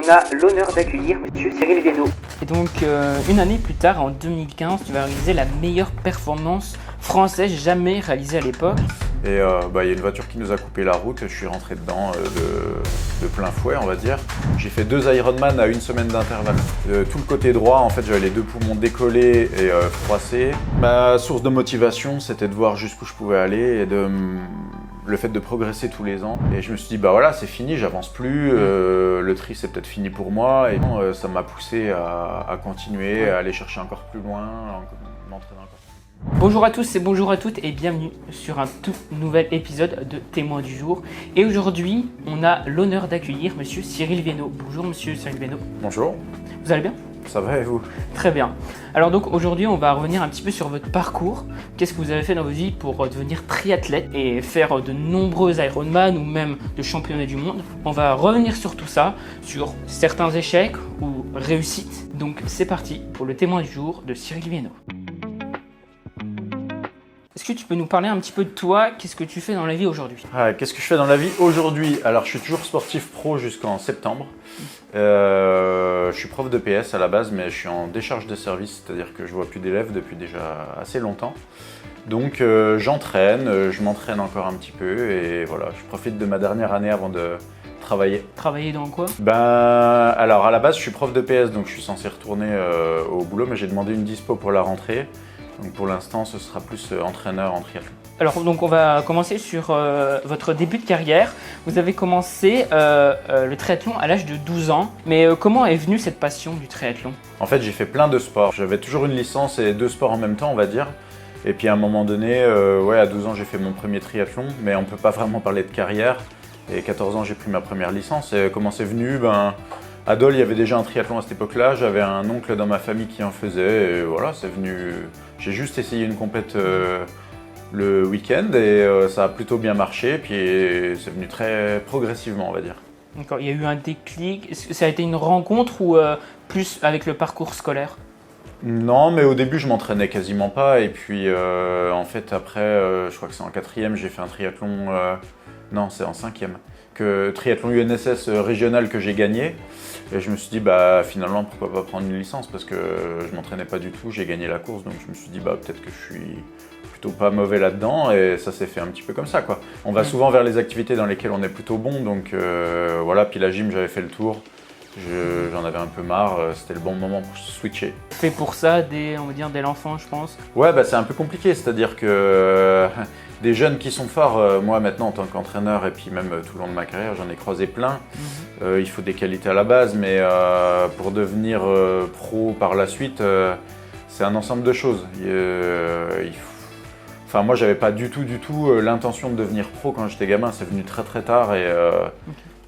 on a l'honneur d'accueillir Monsieur Cyril Viennot. Et donc, une année plus tard, en 2015, tu vas réaliser la meilleure performance française jamais réalisée à l'époque. Et y a une voiture qui nous a coupé la route, je suis rentré dedans de plein fouet, on va dire. J'ai fait 2 Ironman à 1 semaine d'intervalle. Tout le côté droit, en fait, j'avais les 2 poumons décollés et froissés. Ma source de motivation, c'était de voir jusqu'où je pouvais aller et le fait de progresser tous les ans. Et je me suis dit, bah voilà, c'est fini, j'avance plus, le tri c'est peut-être fini pour moi. Et ça m'a poussé à continuer, à aller chercher encore plus loin, m'entraîner encore plus. Bonjour à tous et bonjour à toutes et bienvenue sur un tout nouvel épisode de Témoins du jour. Et aujourd'hui, on a l'honneur d'accueillir Monsieur Cyril Viennot. Bonjour Monsieur Cyril Viennot. Bonjour. Vous allez bien ? Ça va et vous ? Très bien. Alors donc aujourd'hui, on va revenir un petit peu sur votre parcours. Qu'est-ce que vous avez fait dans votre vie pour devenir triathlète et faire de nombreux Ironman ou même de championnats du monde. On va revenir sur tout ça, sur certains échecs ou réussites. Donc c'est parti pour le témoin du jour de Cyril Viennot. Est-ce que tu peux nous parler un petit peu de toi? Qu'est-ce que tu fais dans la vie aujourd'hui? Qu'est-ce que je fais dans la vie aujourd'hui? Alors, je suis toujours sportif pro jusqu'en septembre. Je suis prof de PS à la base, mais je suis en décharge de service, c'est-à-dire que je vois plus d'élèves depuis déjà assez longtemps. Donc, j'entraîne, je m'entraîne encore un petit peu et voilà, je profite de ma dernière année avant de travailler. Travailler dans quoi? Alors, à la base, je suis prof de PS, donc je suis censé retourner au boulot, mais j'ai demandé une dispo pour la rentrée. Donc pour l'instant, ce sera plus entraîneur en triathlon. Alors donc on va commencer sur votre début de carrière. Vous avez commencé le triathlon à l'âge de 12 ans. Mais comment est venue cette passion du triathlon? En fait, j'ai fait plein de sports. J'avais toujours une licence et 2 sports en même temps, on va dire. Et puis à un moment donné, à 12 ans, j'ai fait mon premier triathlon. Mais on ne peut pas vraiment parler de carrière. Et 14 ans, j'ai pris ma première licence. Et comment c'est venu? À Dole, il y avait déjà un triathlon à cette époque-là. J'avais un oncle dans ma famille qui en faisait. Et voilà, c'est venu. J'ai juste essayé une compète le week-end et ça a plutôt bien marché. Puis c'est venu très progressivement, on va dire. D'accord. Il y a eu un déclic. Est-ce que ça a été une rencontre ou plus avec le parcours scolaire? Non, mais au début, je m'entraînais quasiment pas. Et puis, en fait, après, je crois que c'est en 4e, j'ai fait un triathlon. Non, c'est en 5e. Triathlon UNSS régional que j'ai gagné. Et je me suis dit, finalement, pourquoi pas prendre une licence parce que je m'entraînais pas du tout, j'ai gagné la course, donc je me suis dit, peut-être que je suis plutôt pas mauvais là-dedans, et ça s'est fait un petit peu comme ça, quoi. On va souvent vers les activités dans lesquelles on est plutôt bon, donc voilà, puis la gym, j'avais fait le tour, j'en avais un peu marre, c'était le bon moment pour switcher. Fait pour ça, on va dire, dès l'enfant, je pense. Ouais, c'est un peu compliqué, c'est-à-dire que des jeunes qui sont forts, moi maintenant en tant qu'entraîneur et puis même tout le long de ma carrière, j'en ai croisé plein. Il faut des qualités à la base, mais pour devenir pro par la suite, c'est un ensemble de choses. Moi, j'avais pas du tout l'intention de devenir pro quand j'étais gamin, c'est venu très très tard et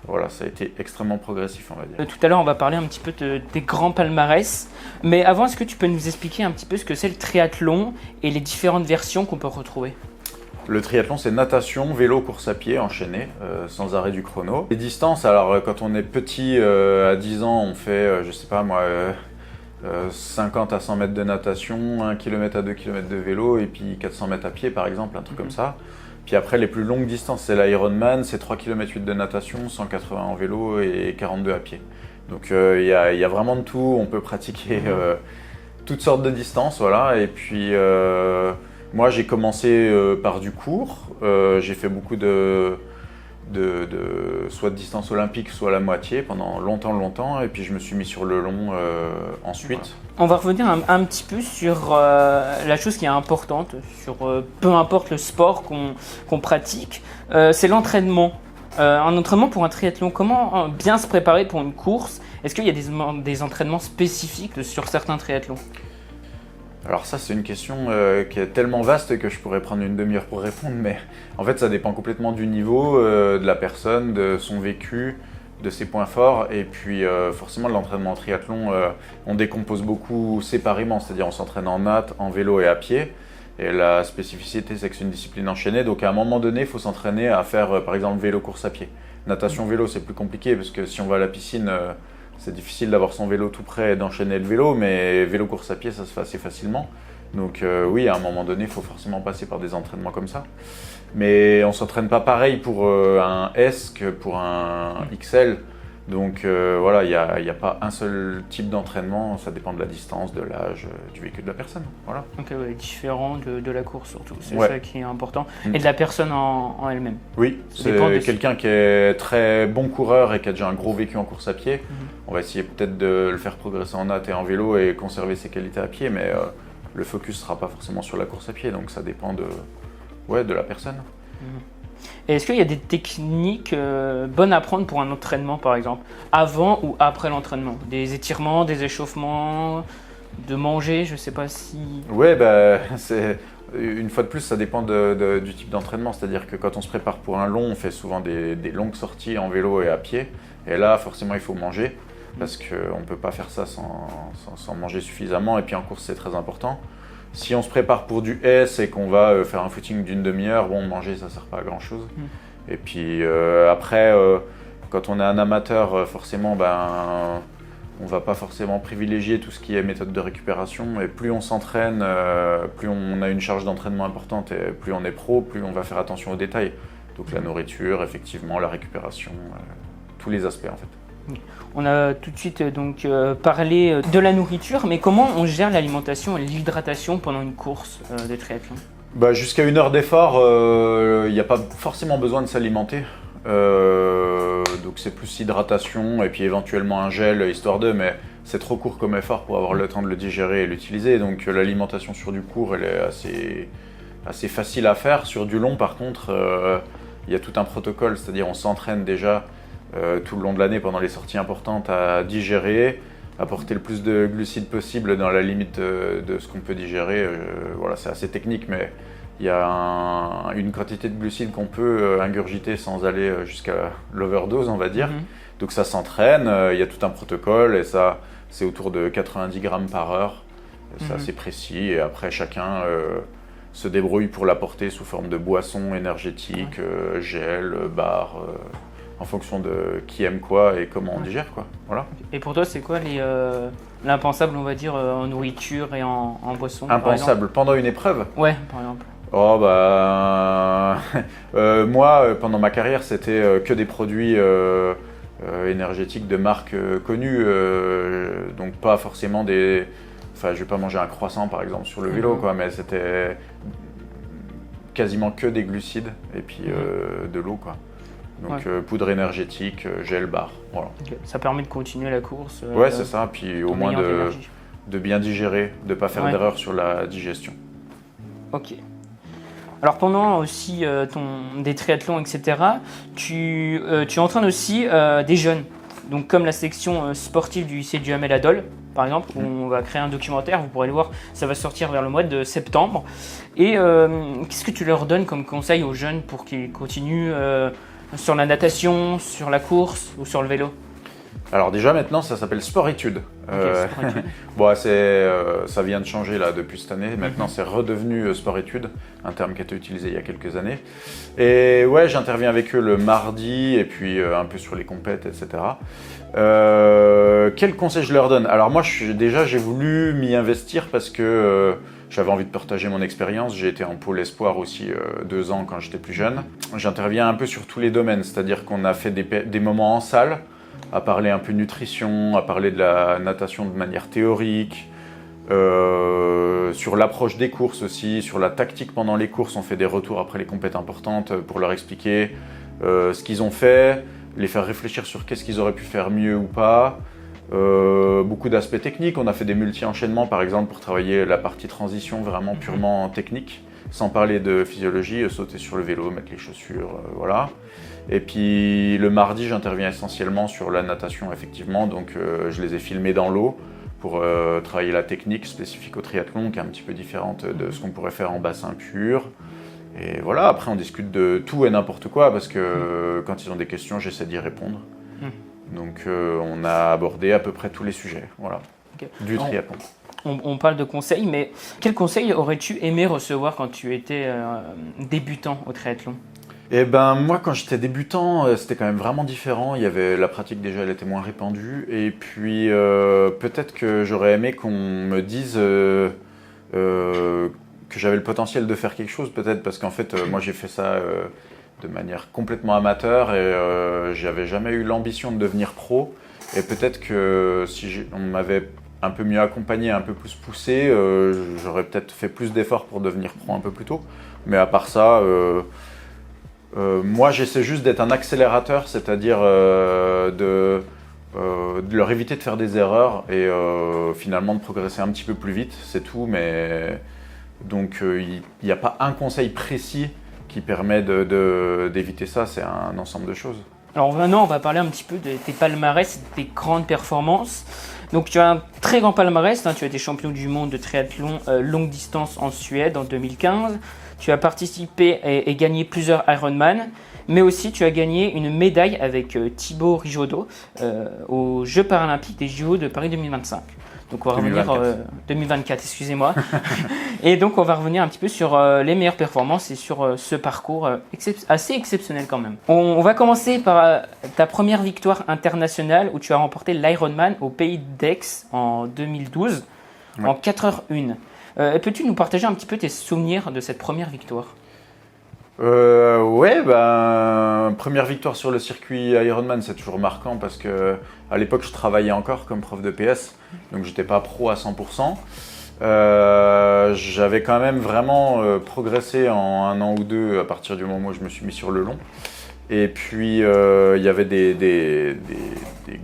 voilà, ça a été extrêmement progressif, on va dire. Tout à l'heure, on va parler un petit peu des grands palmarès, mais avant, est-ce que tu peux nous expliquer un petit peu ce que c'est le triathlon et les différentes versions qu'on peut retrouver? Le triathlon, c'est natation, vélo, course à pied, enchaîné, sans arrêt du chrono. Les distances, alors quand on est petit, à 10 ans, on fait, 50 à 100 mètres de natation, 1 km à 2 km de vélo, et puis 400 mètres à pied, par exemple, un truc comme ça. Puis après, les plus longues distances, c'est l'Ironman, c'est 3 km 8 de natation, 180 en vélo et 42 à pied. Donc il y a vraiment de tout, on peut pratiquer toutes sortes de distances, voilà, et puis... moi, j'ai commencé par du court. J'ai fait beaucoup soit de distance olympique, soit la moitié pendant longtemps. Et puis, je me suis mis sur le long ensuite. On va revenir un petit peu sur la chose qui est importante, sur peu importe le sport qu'on pratique, c'est l'entraînement. Un entraînement pour un triathlon, comment bien se préparer pour une course? Est-ce qu'il y a des entraînements spécifiques sur certains triathlons? Alors ça, c'est une question qui est tellement vaste que je pourrais prendre une demi-heure pour répondre, mais en fait, ça dépend complètement du niveau, de la personne, de son vécu, de ses points forts, et puis forcément, l'entraînement en triathlon, on décompose beaucoup séparément, c'est-à-dire on s'entraîne en natte, en vélo et à pied, et la spécificité, c'est que c'est une discipline enchaînée, donc à un moment donné, il faut s'entraîner à faire, par exemple, vélo-course à pied. Natation-vélo, c'est plus compliqué, parce que si on va à la piscine... c'est difficile d'avoir son vélo tout prêt et d'enchaîner le vélo, mais vélo-course à pied, ça se fait assez facilement. Donc oui, à un moment donné, il faut forcément passer par des entraînements comme ça. Mais on ne s'entraîne pas pareil pour un S que pour un XL. Donc voilà, il n'y a pas un seul type d'entraînement, ça dépend de la distance, de l'âge, du vécu de la personne. Voilà. Donc différent de la course surtout, c'est Ouais. ça qui est important. Et de la personne en elle-même. Oui, Ça dépend de- c'est quelqu'un qui est très bon coureur et qui a déjà un gros vécu en course à pied. On va essayer peut-être de le faire progresser en natte et en vélo et conserver ses qualités à pied, mais le focus ne sera pas forcément sur la course à pied, donc ça dépend de la personne. Et est-ce qu'il y a des techniques bonnes à prendre pour un entraînement par exemple, avant ou après l'entraînement? Des étirements, des échauffements, de manger, je sais pas si... Ouais, une fois de plus, ça dépend du type d'entraînement. C'est-à-dire que quand on se prépare pour un long, on fait souvent des longues sorties en vélo et à pied. Et là, forcément, il faut manger parce qu'on ne peut pas faire ça sans manger suffisamment. Et puis en course, c'est très important. Si on se prépare pour du S et qu'on va faire un footing d'une demi-heure, bon, manger, ça ne sert pas à grand-chose. Et puis après, quand on est un amateur, forcément, on ne va pas forcément privilégier tout ce qui est méthode de récupération. Et plus on s'entraîne, plus on a une charge d'entraînement importante et plus on est pro, plus on va faire attention aux détails. Donc la nourriture, effectivement, la récupération, tous les aspects en fait. On a tout de suite parlé de la nourriture, mais comment on gère l'alimentation et l'hydratation pendant une course de triathlon? Jusqu'à 1 heure d'effort, il n'y a pas forcément besoin de s'alimenter. Donc c'est plus hydratation et puis éventuellement un gel histoire de, mais c'est trop court comme effort pour avoir le temps de le digérer et l'utiliser. Donc l'alimentation sur du court, elle est assez facile à faire. Sur du long, par contre, il y a tout un protocole, c'est-à-dire on s'entraîne déjà tout le long de l'année pendant les sorties importantes à digérer, apporter le plus de glucides possible dans la limite de ce qu'on peut digérer. Voilà, c'est assez technique, mais il y a une quantité de glucides qu'on peut ingurgiter sans aller jusqu'à l'overdose, on va dire. Donc ça s'entraîne, il y a tout un protocole et ça, c'est autour de 90 grammes par heure. C'est assez précis et après chacun se débrouille pour l'apporter sous forme de boisson énergétique, gel, barre, en fonction de qui aime quoi et comment on digère, quoi. Voilà. Et pour toi, c'est quoi l'impensable, on va dire, en nourriture et en boisson? Impensable pendant une épreuve? Ouais, par exemple. Oh moi, pendant ma carrière, c'était que des produits énergétiques de marque connue, donc pas forcément des... Enfin, je vais pas manger un croissant par exemple sur le vélo, quoi, mais c'était quasiment que des glucides et puis de l'eau, quoi. Donc poudre énergétique, gel, barre, voilà. Okay. Ça permet de continuer la course. Ouais, c'est ça, puis au moins ayant de l'énergie. de bien digérer, de pas faire d'erreur sur la digestion. Ok. Alors pendant aussi des triathlons, etc., tu entraînes aussi des jeunes, donc comme la section sportive du lycée Duhamel à Dole, par exemple, où on va créer un documentaire, vous pourrez le voir, ça va sortir vers le mois de septembre. Et qu'est-ce que tu leur donnes comme conseil aux jeunes pour qu'ils continuent sur la natation, sur la course ou sur le vélo? Alors déjà maintenant ça s'appelle sport-études. Ça vient de changer là depuis cette année. Maintenant c'est redevenu sport-études, un terme qui a été utilisé il y a quelques années. Et ouais, j'interviens avec eux le mardi et puis un peu sur les compètes, etc. Quel conseil je leur donne? Alors moi j'ai voulu m'y investir parce que j'avais envie de partager mon expérience. J'ai été en pôle espoir aussi 2 ans quand j'étais plus jeune. J'interviens un peu sur tous les domaines, c'est-à-dire qu'on a fait des moments en salle, à parler un peu nutrition, à parler de la natation de manière théorique, sur l'approche des courses aussi, sur la tactique pendant les courses. On fait des retours après les compètes importantes pour leur expliquer ce qu'ils ont fait, les faire réfléchir sur qu'est-ce qu'ils auraient pu faire mieux ou pas. Beaucoup d'aspects techniques, on a fait des multi-enchaînements par exemple pour travailler la partie transition vraiment purement technique, sans parler de physiologie, sauter sur le vélo, mettre les chaussures, voilà. Et puis le mardi j'interviens essentiellement sur la natation effectivement, donc je les ai filmés dans l'eau pour travailler la technique spécifique au triathlon qui est un petit peu différente de ce qu'on pourrait faire en bassin pur. Et voilà, après on discute de tout et n'importe quoi parce que quand ils ont des questions j'essaie d'y répondre. Donc on a abordé à peu près tous les sujets, voilà, du triathlon. On parle de conseils, mais quels conseils aurais-tu aimé recevoir quand tu étais débutant au triathlon? Eh ben moi quand j'étais débutant, c'était quand même vraiment différent. Il y avait la pratique déjà, elle était moins répandue. Et puis peut-être que j'aurais aimé qu'on me dise que j'avais le potentiel de faire quelque chose, peut-être parce qu'en fait moi j'ai fait ça de manière complètement amateur et j'avais jamais eu l'ambition de devenir pro. Et peut-être que si on m'avait un peu mieux accompagné, un peu plus poussé, j'aurais peut-être fait plus d'efforts pour devenir pro un peu plus tôt. Mais à part ça, moi j'essaie juste d'être un accélérateur, c'est-à-dire de leur éviter de faire des erreurs et finalement de progresser un petit peu plus vite, c'est tout. Mais donc il n'y a pas un conseil précis qui permet d'éviter ça, c'est un ensemble de choses. Alors maintenant, on va parler un petit peu de tes palmarès, de tes grandes performances. Donc tu as un très grand palmarès, tu as été champion du monde de triathlon longue distance en Suède en 2015. Tu as participé et gagné plusieurs Ironman, mais aussi tu as gagné une médaille avec Thibaut Rijaudot aux Jeux paralympiques des JO de Paris 2025. Donc on va 2024, excusez-moi. Et donc on va revenir un petit peu sur les meilleures performances et sur ce parcours assez exceptionnel quand même. On va commencer par ta première victoire internationale où tu as remporté l'Ironman au pays d'Aix en 2012 en 4h01. Peux-tu nous partager un petit peu tes souvenirs de cette première victoire ? Ouais, première victoire sur le circuit Ironman, c'est toujours marquant parce que à l'époque je travaillais encore comme prof de PS, donc j'étais pas pro à 100%. J'avais quand même vraiment progressé en 1 an ou 2 à partir du moment où je me suis mis sur le long. Et puis il y avait des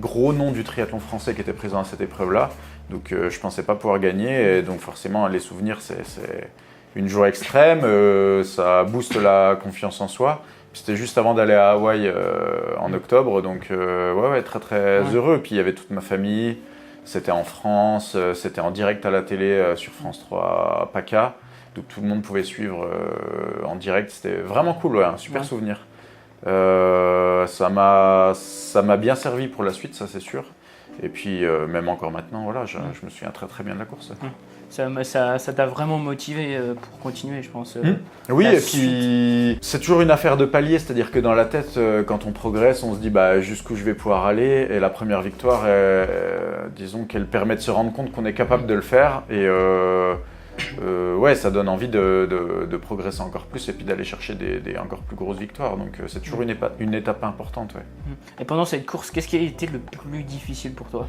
gros noms du triathlon français qui étaient présents à cette épreuve-là, donc je pensais pas pouvoir gagner, et donc forcément les souvenirs c'est une joie extrême, ça booste la confiance en soi. C'était juste avant d'aller à Hawaï en octobre, donc ouais, très très heureux. Puis il y avait toute ma famille, c'était en France, c'était en direct à la télé sur France 3 PACA, donc tout le monde pouvait suivre en direct. C'était vraiment cool, un super souvenir. Ça m'a bien servi pour la suite, ça c'est sûr. Et puis même encore maintenant, voilà, je me souviens très très bien de la course. Ça t'a vraiment motivé pour continuer, je pense. Oui, et puis c'est toujours une affaire de palier, c'est-à-dire que dans la tête, quand on progresse, on se dit jusqu'où je vais pouvoir aller. Et la première victoire, disons qu'elle permet de se rendre compte qu'on est capable de le faire. Et ouais, ça donne envie de progresser encore plus et puis d'aller chercher des encore plus grosses victoires. Donc c'est toujours une étape importante. Ouais. Et pendant cette course, qu'est-ce qui a été le plus difficile pour toi ?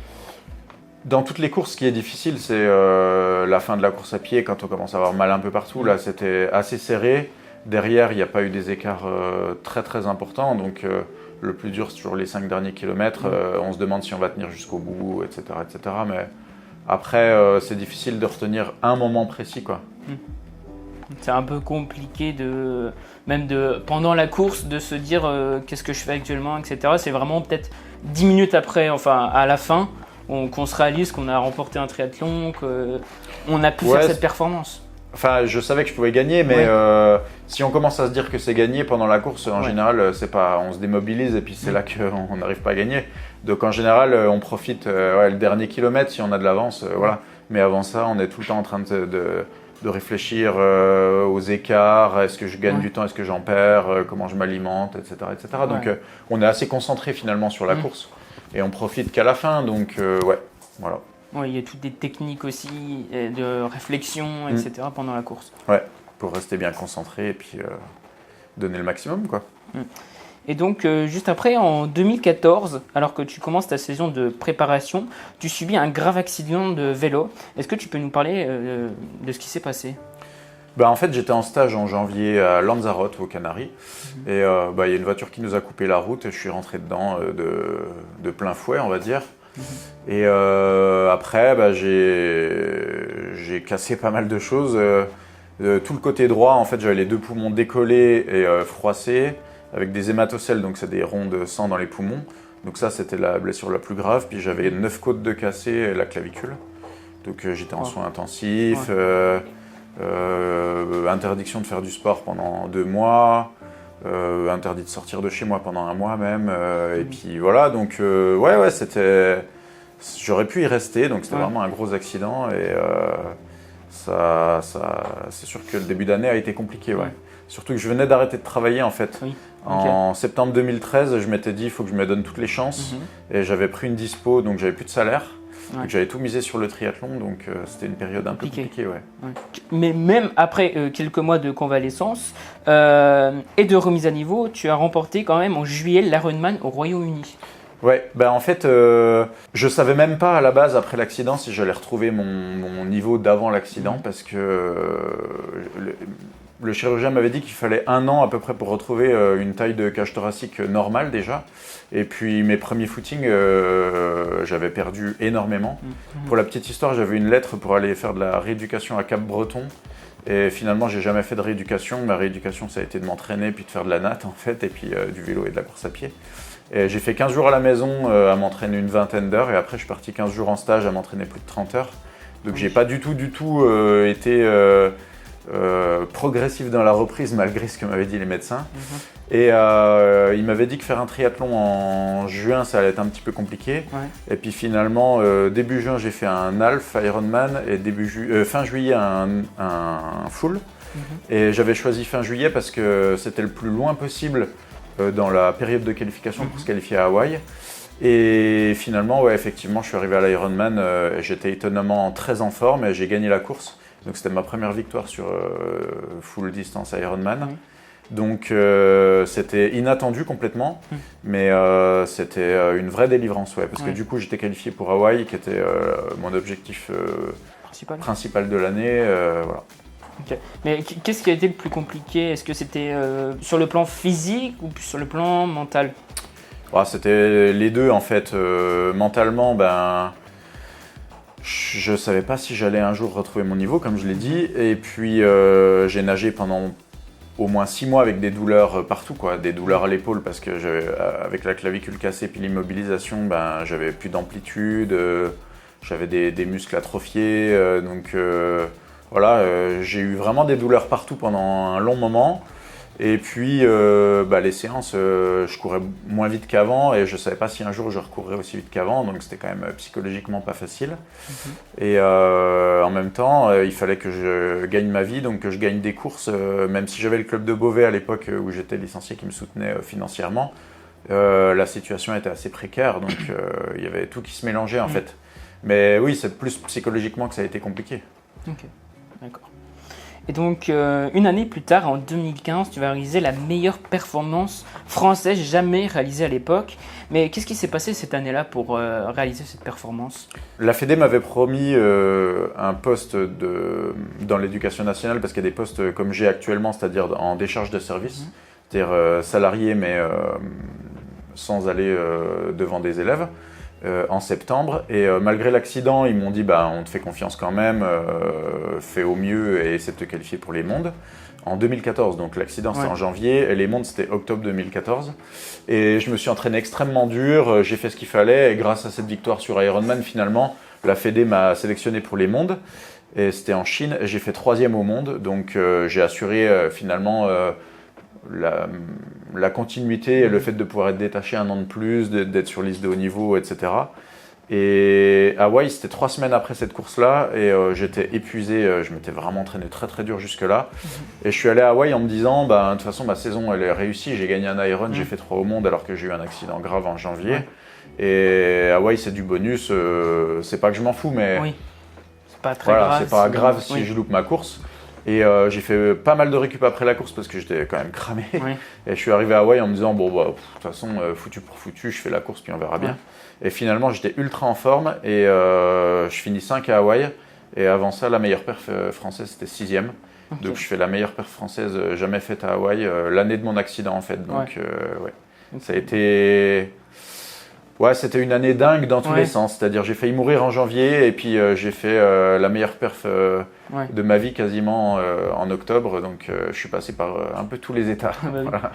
Dans toutes les courses, ce qui est difficile, c'est la fin de la course à pied, quand on commence à avoir mal un peu partout. Là, c'était assez serré. Derrière, il n'y a pas eu des écarts très très importants. Donc le plus dur, c'est toujours les 5 derniers kilomètres. On se demande si on va tenir jusqu'au bout, etc. etc. Mais après, c'est difficile de retenir un moment précis, quoi. C'est un peu compliqué pendant la course, de se dire qu'est-ce que je fais actuellement, etc. C'est vraiment peut-être 10 minutes après, enfin à la fin, qu'on se réalise qu'on a remporté un triathlon, qu'on a pu faire cette performance. Enfin, je savais que je pouvais gagner, mais si on commence à se dire que c'est gagné pendant la course, en général, on se démobilise et puis c'est là qu'on n'arrive pas à gagner. Donc en général, on profite le dernier kilomètre si on a de l'avance, voilà. Mais avant ça, on est tout le temps en train de réfléchir aux écarts, est-ce que je gagne du temps, est-ce que j'en perds, comment je m'alimente, etc. etc. Donc on est assez concentré finalement sur la course et on profite qu'à la fin, donc voilà. Ouais, il y a toutes des techniques aussi de réflexion, etc. pendant la course. Ouais, pour rester bien concentré et puis donner le maximum, quoi. Et donc, juste après, en 2014, alors que tu commences ta saison de préparation, tu subis un grave accident de vélo. Est-ce que tu peux nous parler de ce qui s'est passé ? En fait, j'étais en stage en janvier à Lanzarote, aux Canaries. Et il y a une voiture qui nous a coupé la route et je suis rentré dedans de plein fouet, on va dire. Et après, j'ai cassé pas mal de choses. Tout le côté droit, en fait, j'avais les 2 poumons décollés et froissés, avec des hématocèles, donc c'est des ronds de sang dans les poumons. Donc ça, c'était la blessure la plus grave. Puis j'avais 9 côtes de cassées et la clavicule. Donc j'étais en soins intensifs, interdiction de faire du sport pendant 2 mois, interdit de sortir de chez moi pendant 1 mois même. Et puis voilà, donc c'était... J'aurais pu y rester, donc c'était vraiment un gros accident. Et c'est sûr que le début d'année a été compliqué, Surtout que je venais d'arrêter de travailler en fait. Oui. En septembre 2013, je m'étais dit il faut que je me donne toutes les chances. Et j'avais pris une dispo, donc j'avais plus de salaire. Ouais. Donc j'avais tout misé sur le triathlon, donc c'était une période un peu compliquée. Ouais. Ouais. Mais même après quelques mois de convalescence et de remise à niveau, tu as remporté quand même en juillet l'Ironman au Royaume-Uni. Ouais, bah en fait, je savais même pas à la base après l'accident si j'allais retrouver mon niveau d'avant l'accident parce que le chirurgien m'avait dit qu'il fallait 1 an à peu près pour retrouver une taille de cage thoracique normale déjà. Et puis mes premiers footings, j'avais perdu énormément. Pour la petite histoire, j'avais une lettre pour aller faire de la rééducation à Cap-Breton. Et finalement, j'ai jamais fait de rééducation. Ma rééducation, ça a été de m'entraîner, puis de faire de la natte en fait, et puis du vélo et de la course à pied. Et j'ai fait 15 jours à la maison à m'entraîner une vingtaine d'heures, et après je suis parti 15 jours en stage à m'entraîner plus de 30 heures. Donc j'ai pas du tout été progressif dans la reprise malgré ce que m'avaient dit les médecins. Et ils m'avaient dit que faire un triathlon en juin ça allait être un petit peu compliqué. Et puis finalement début juin j'ai fait un half Ironman et fin juillet un full. Et j'avais choisi fin juillet parce que c'était le plus loin possible dans la période de qualification pour se qualifier à Hawaï. Et finalement, ouais, effectivement, je suis arrivé à l'Ironman, j'étais étonnamment très en forme et j'ai gagné la course. Donc c'était ma première victoire sur full distance Ironman. Donc c'était inattendu complètement, mais c'était une vraie délivrance, ouais, parce que du coup j'étais qualifié pour Hawaï, qui était mon objectif principal de l'année. Voilà. Okay. Mais qu'est-ce qui a été le plus compliqué? Est-ce que c'était sur le plan physique ou sur le plan mental? C'était les deux en fait. Mentalement, je ne savais pas si j'allais un jour retrouver mon niveau, comme je l'ai dit. Et puis j'ai nagé pendant au moins 6 mois avec des douleurs partout, quoi. Des douleurs à l'épaule parce que avec la clavicule cassée puis l'immobilisation, j'avais plus d'amplitude, j'avais des muscles atrophiés. Voilà, j'ai eu vraiment des douleurs partout pendant un long moment. Et puis, les séances, je courais moins vite qu'avant et je ne savais pas si un jour je recourrais aussi vite qu'avant. Donc, c'était quand même psychologiquement pas facile. Et en même temps, il fallait que je gagne ma vie, donc que je gagne des courses. Même si j'avais le club de Beauvais à l'époque où j'étais licencié qui me soutenait financièrement, la situation était assez précaire. Donc, il y avait tout qui se mélangeait en fait. Mais oui, c'est plus psychologiquement que ça a été compliqué. Ok. D'accord. Et donc, une année plus tard, en 2015, tu vas réaliser la meilleure performance française jamais réalisée à l'époque. Mais qu'est-ce qui s'est passé cette année-là pour réaliser cette performance? La Fédé m'avait promis un poste dans l'éducation nationale, parce qu'il y a des postes comme j'ai actuellement, c'est-à-dire en décharge de service, c'est-à-dire salarié mais sans aller devant des élèves. En septembre, et malgré l'accident, ils m'ont dit on te fait confiance quand même, fais au mieux et essaie de te qualifier pour les mondes. En 2014, donc l'accident c'était en janvier, et les mondes c'était octobre 2014. Et je me suis entraîné extrêmement dur, j'ai fait ce qu'il fallait, et grâce à cette victoire sur Ironman, finalement, la Fédé m'a sélectionné pour les mondes. Et c'était en Chine, et j'ai fait 3e au monde, donc j'ai assuré finalement la continuité et le fait de pouvoir être détaché 1 an de plus, d'être sur liste de haut niveau, etc. Et Hawaï, c'était 3 semaines après cette course-là et j'étais épuisé, je m'étais vraiment entraîné très très dur jusque-là. Et je suis allé à Hawaï en me disant, de toute façon ma saison elle est réussie, j'ai gagné un Iron, j'ai fait 3 au monde alors que j'ai eu un accident grave en janvier. Et Hawaï c'est du bonus, c'est pas que je m'en fous, mais c'est pas très grave. C'est pas grave si je loupe ma course. Et j'ai fait pas mal de récup après la course parce que j'étais quand même cramé. Et je suis arrivé à Hawaï en me disant, de toute façon, foutu pour foutu, je fais la course puis on verra bien. Et finalement, j'étais ultra en forme et je finis 5 à Hawaï. Et avant ça, la meilleure perf française, c'était 6e. Donc je fais la meilleure perf française jamais faite à Hawaï, l'année de mon accident en fait. Donc ça a été... Ouais, c'était une année dingue dans tous les sens. C'est-à-dire, j'ai failli mourir en janvier et puis j'ai fait la meilleure perf de ma vie quasiment en octobre. Donc, je suis passé par un peu tous les états. Voilà.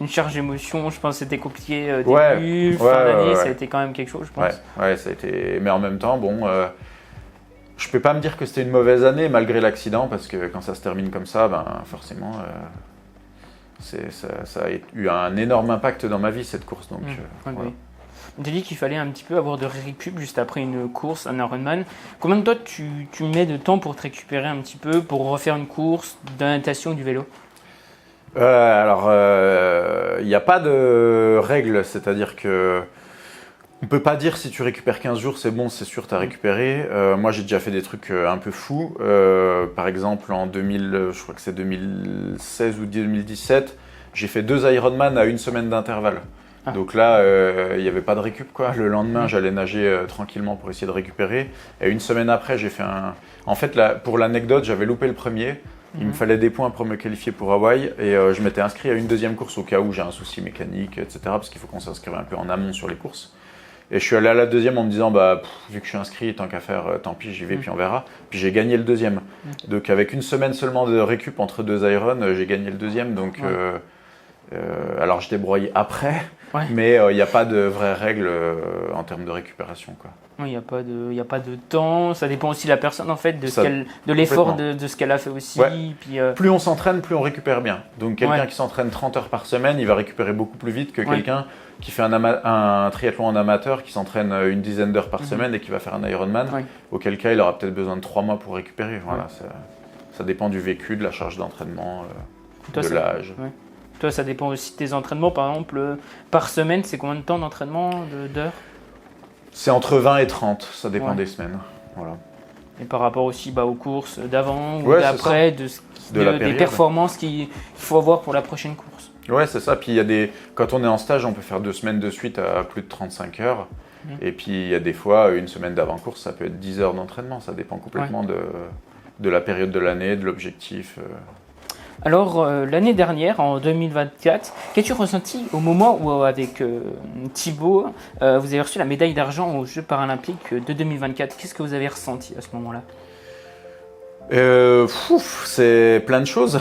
Une charge d'émotion, je pense que c'était compliqué début, fin d'année, ça a été quand même quelque chose, je pense. Ouais, ça a été... Mais en même temps, je peux pas me dire que c'était une mauvaise année malgré l'accident parce que quand ça se termine comme ça, forcément, ça a eu un énorme impact dans ma vie cette course. Donc, voilà. On t'a dit qu'il fallait un petit peu avoir de récup juste après une course, un Ironman. Combien de temps tu mets de temps pour te récupérer un petit peu, pour refaire une course, de la natation, du vélo? Il n'y a pas de règle, c'est-à-dire que on peut pas dire si tu récupères 15 jours, c'est bon, c'est sûr, tu as récupéré. Moi, j'ai déjà fait des trucs un peu fous. Par exemple, en 2000, je crois que c'est 2016 ou 2017, j'ai fait 2 Ironman à 1 semaine d'intervalle. Ah. Donc là, il n'y avait pas de récup, quoi. Le lendemain, j'allais nager tranquillement pour essayer de récupérer. Et 1 semaine après, j'ai fait un... En fait, là, pour l'anecdote, j'avais loupé le premier. Il me fallait des points pour me qualifier pour Hawaï et je m'étais inscrit à une 2e course au cas où j'ai un souci mécanique, etc. Parce qu'il faut qu'on s'inscrive un peu en amont sur les courses. Et je suis allé à la 2e en me disant, vu que je suis inscrit, tant qu'à faire, tant pis, j'y vais, puis on verra. Puis j'ai gagné le 2e. Donc avec 1 semaine seulement de récup entre 2 Iron, j'ai gagné le 2e. Donc, alors je t'ai broyé après, mais il n'y a pas de vraie règle en termes de récupération, quoi. Il n'y a pas de temps, ça dépend aussi de la personne en fait, de l'effort de ce qu'elle a fait aussi. Puis, Plus on s'entraîne, plus on récupère bien. Donc quelqu'un qui s'entraîne 30 heures par semaine, il va récupérer beaucoup plus vite que quelqu'un qui fait un triathlon en amateur, qui s'entraîne une dizaine d'heures par semaine et qui va faire un Ironman, auquel cas il aura peut-être besoin de 3 mois pour récupérer. Voilà, ça dépend du vécu, de la charge d'entraînement, de l'âge. Toi, ça dépend aussi de tes entraînements. Par exemple, par semaine, c'est combien de temps d'entraînement, d'heures? C'est entre 20 et 30, ça dépend des semaines. Voilà. Et par rapport aussi aux courses d'avant ou d'après, des performances qu'il faut avoir pour la prochaine course. Ouais, c'est ça. Puis quand on est en stage, on peut faire 2 semaines de suite à plus de 35 heures. Et puis il y a des fois, 1 semaine d'avant-course, ça peut être 10 heures d'entraînement. Ça dépend complètement de la période de l'année, de l'objectif. Alors, l'année dernière, en 2024, qu'as-tu ressenti au moment où, avec Thibaut, vous avez reçu la médaille d'argent aux Jeux paralympiques de 2024? Qu'est-ce que vous avez ressenti à ce moment-là? C'est plein de choses.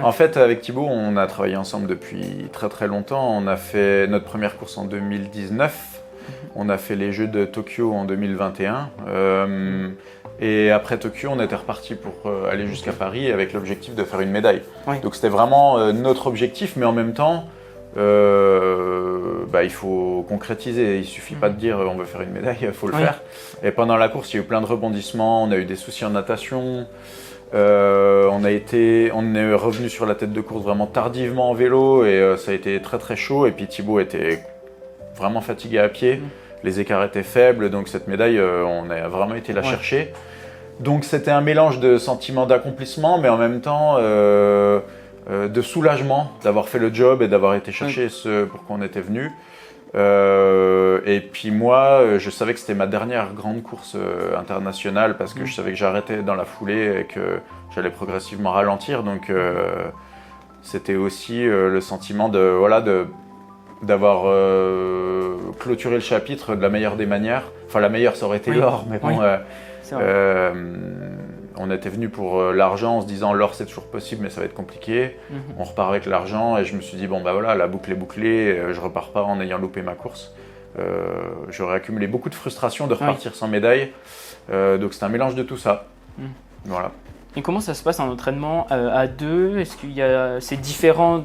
En fait, avec Thibaut, on a travaillé ensemble depuis très très longtemps. On a fait notre première course en 2019. On a fait les Jeux de Tokyo en 2021. Et après Tokyo, on était reparti pour aller jusqu'à Paris avec l'objectif de faire une médaille. Donc c'était vraiment notre objectif, mais en même temps, il faut concrétiser. Il ne suffit pas de dire on veut faire une médaille, il faut le faire. Et pendant la course, il y a eu plein de rebondissements, on a eu des soucis en natation. On est revenu sur la tête de course vraiment tardivement en vélo et ça a été très très chaud. Et puis Thibaut était vraiment fatigué à pied. Les écarts étaient faibles, donc cette médaille, on a vraiment été la chercher. Donc c'était un mélange de sentiments d'accomplissement, mais en même temps de soulagement d'avoir fait le job et d'avoir été chercher ce pour quoi on était venu. Et puis moi, je savais que c'était ma dernière grande course internationale parce que je savais que j'arrêtais dans la foulée et que j'allais progressivement ralentir. Donc c'était aussi le sentiment d'avoir clôturé le chapitre de la meilleure des manières. Enfin, la meilleure, ça aurait été l'or, mais bon, on était venu pour l'argent en se disant l'or c'est toujours possible, mais ça va être compliqué. On repart avec l'argent et je me suis dit, la boucle est bouclée, je repars pas en ayant loupé ma course. J'aurais accumulé beaucoup de frustration de repartir sans médaille, donc c'est un mélange de tout ça. Voilà. Et comment ça se passe en entraînement à deux? Est-ce qu'il y a c'est différent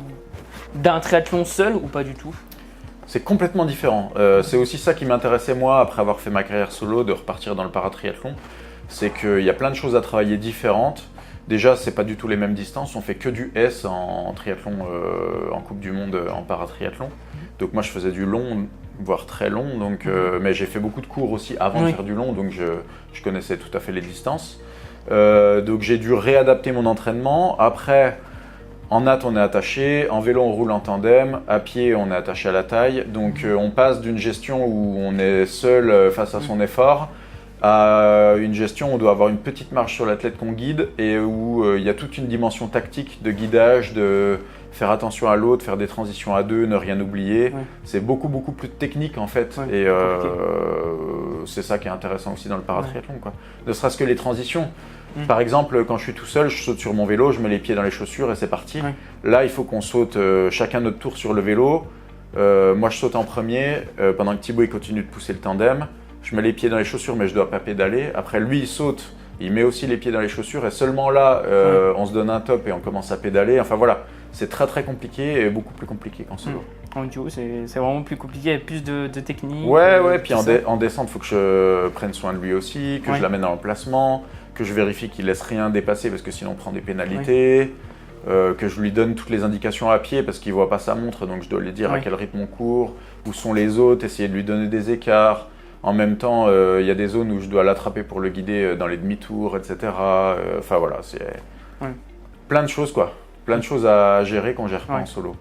d'un triathlon seul ou pas du tout? C'est complètement différent. C'est aussi ça qui m'intéressait moi, après avoir fait ma carrière solo, de repartir dans le paratriathlon. C'est qu'il y a plein de choses à travailler différentes. Déjà, c'est pas du tout les mêmes distances. On fait que du S en triathlon, en Coupe du Monde, en paratriathlon. Donc moi, je faisais du long, voire très long. Donc, mais j'ai fait beaucoup de cours aussi avant de faire du long, donc je connaissais tout à fait les distances. Donc j'ai dû réadapter mon entraînement. Après, en natte, on est attaché, en vélo, on roule en tandem, à pied, on est attaché à la taille. Donc on passe d'une gestion où on est seul face à son effort à une gestion où on doit avoir une petite marge sur l'athlète qu'on guide et où il y a toute une dimension tactique de guidage, de faire attention à l'autre, faire des transitions à deux, ne rien oublier. C'est beaucoup plus technique en fait. Et c'est ça qui est intéressant aussi dans le paratriathlon, quoi. Ne serait-ce que les transitions. Par exemple, quand je suis tout seul, je saute sur mon vélo, je mets les pieds dans les chaussures et c'est parti. Là, il faut qu'on saute chacun notre tour sur le vélo. Moi, je saute en premier, pendant que Thibaut il continue de pousser le tandem. Je mets les pieds dans les chaussures, mais je ne dois pas pédaler. Après, lui, il saute, il met aussi les pieds dans les chaussures et seulement là, on se donne un top et on commence à pédaler. Enfin voilà, c'est très compliqué et beaucoup plus compliqué qu'en solo. En duo, c'est vraiment plus compliqué, il y a plus de technique. Ouais, puis en descente, il faut que je prenne soin de lui aussi, que je l'amène dans l'emplacement, que je vérifie qu'il ne laisse rien dépasser parce que sinon on prend des pénalités. que je lui donne toutes les indications à pied parce qu'il ne voit pas sa montre, donc je dois lui dire à quel rythme on court, où sont les autres, essayer de lui donner des écarts. En même temps, il y a des zones où je dois l'attraper pour le guider dans les demi-tours, etc. Enfin voilà, c'est plein de choses quoi. Plein de choses à gérer quand on gère pas en solo.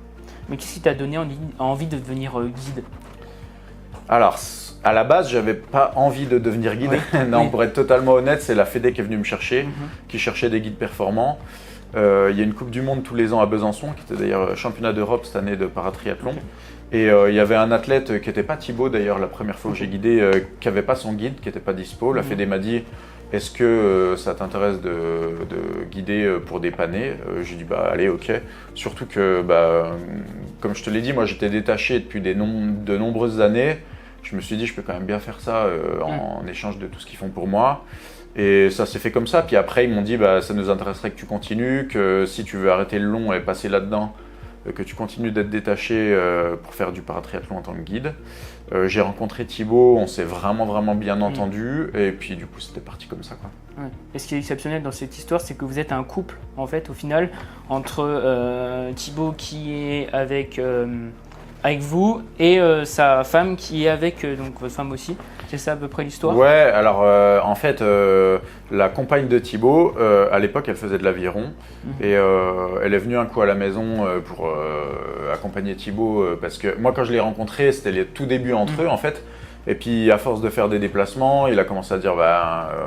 Mais qu'est-ce qui t'a donné envie de devenir guide? Alors, à la base, j'avais pas envie de devenir guide. Non, pour être totalement honnête, c'est la Fédé qui est venue me chercher, qui cherchait des guides performants. Il y a une Coupe du Monde tous les ans à Besançon, qui était d'ailleurs championnat d'Europe cette année de paratriathlon. Et il y avait un athlète qui n'était pas Thibaut, d'ailleurs, la première fois que j'ai guidé, qui n'avait pas son guide, qui n'était pas dispo. La Fédé m'a dit « Est-ce que ça t'intéresse de guider pour dépanner ?» J'ai dit « Bah allez, ok ». Surtout que, comme je te l'ai dit, moi j'étais détaché depuis de nombreuses années. Je me suis dit « Je peux quand même bien faire ça en échange de tout ce qu'ils font pour moi ». Et ça s'est fait comme ça. Puis après, ils m'ont dit « Ça nous intéresserait que tu continues, que si tu veux arrêter le long et passer là-dedans, que tu continues d'être détaché pour faire du paratriathlon en tant que guide. » J'ai rencontré Thibaut, on s'est vraiment bien entendu, et puis du coup c'était parti comme ça quoi. Ouais. Et ce qui est exceptionnel dans cette histoire, c'est que vous êtes un couple en fait au final, entre Thibaut qui est avec vous et sa femme qui est avec donc votre femme aussi. C'est ça à peu près l'histoire? Ouais, alors en fait, la compagne de Thibaut, à l'époque, elle faisait de l'aviron et elle est venue un coup à la maison pour accompagner Thibaut parce que moi, quand je l'ai rencontré, c'était les tout débuts entre eux en fait. Et puis, à force de faire des déplacements, il a commencé à dire